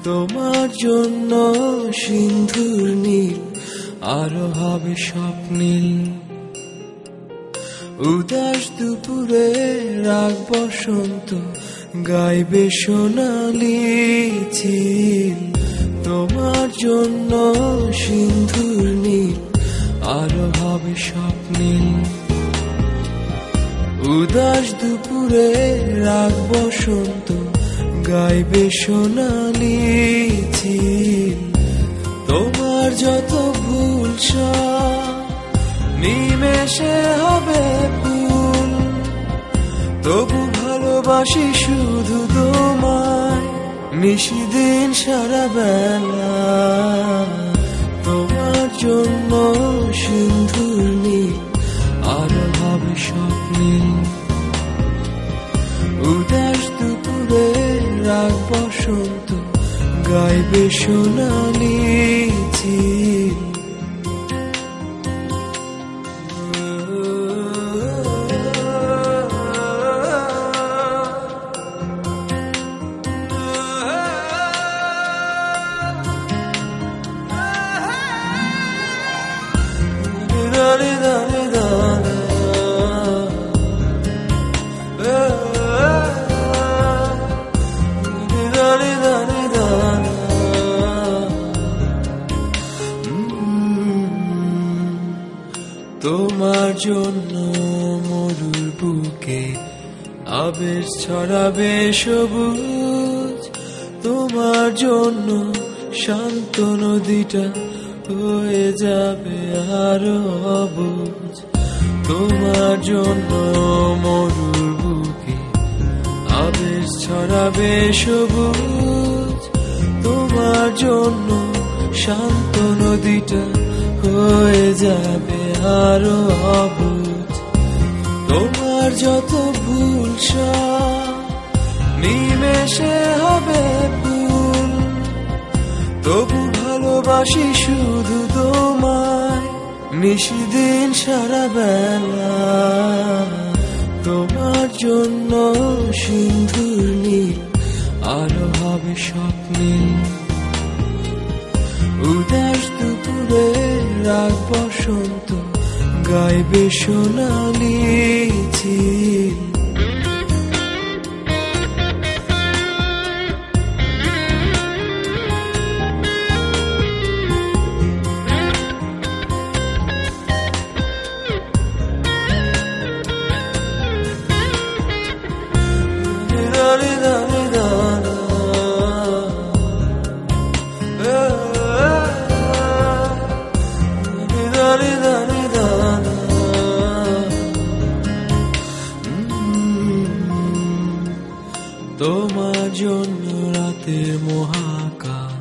তোমার জন্য সিন্ধুর নীল আরো হবে স্বপ্নীল, উদাস দুপুরে রাগ বসন্ত গাইবে সোনালি ঝিল। তোমার জন্য সিন্ধুর নীল আরো হবে স্বপ্নীল, উদাস দুপুরে রাগ বসন্ত গাইবে সোনালি ঝিল। তোমার যত ভুল সব নিমেষে হবে ভুল, তবু ভালোবাসি শুধু তোমায় নিশিদিন সারা বেলা। তোমার জন্য সিন্ধুর নীল আরো হবে স্বপ্নীল, উদাস দুপুরে রাগ বসন্ত গাইবে সোনালি ঝিল। তোমার জন্য মরুর বুকে আবেশ ছড়াবে সবুজ, তোমার জন্য শান্ত নদীটা হয়ে যাবে আরো অবুঝ। তোমার জন্য মরুর বুকে আবেশ ছড়াবে সবুজ, তোমার জন্য শান্ত নদীটা হয়ে যাবে আরো অবুঝ। তোমার যত ভুল সব নিমেষে হবে ভুল, তবু ভালোবাসি শুধু তোমায় নিশিদিন সারা বেলা। তোমার জন্য সিন্ধুর নীল আরো হবে স্বপ্নীল, উদাস দুপুরে রাগ বসন্ত গাইবে সোনালি ঝিল। তোমার জন্য রাতের মহাকাশ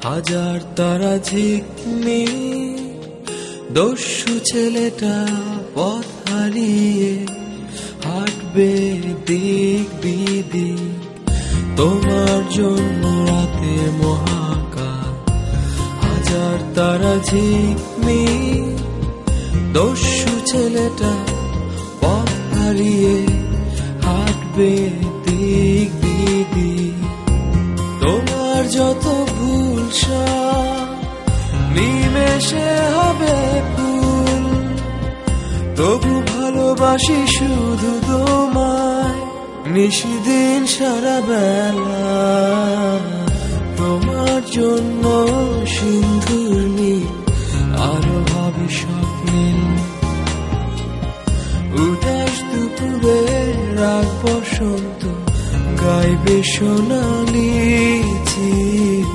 হাজার তারা ঝিকমিক, দস্যু ছেলেটা পথ হারিয়ে হাঁটবে দিক বিদিক। তোমার জন্য রাতের মহাকাশ হাজার তারা ঝিকমিক, দস্যু ছেলেটা পথ হারিয়ে হাঁটবে দিক বিদিক। তোমার যত ভুল সব নিমেষে হবে ভুল, তবু ভালোবাসি শুধু তোমায় নিশিদিন সারা বেলা। তোমার জন্য সিন্ধুর নীল আরো হবে স্বপ্নীল, উদাস দুপুরে রাগ বসন্ত গাইবে সোনালি ঝিল।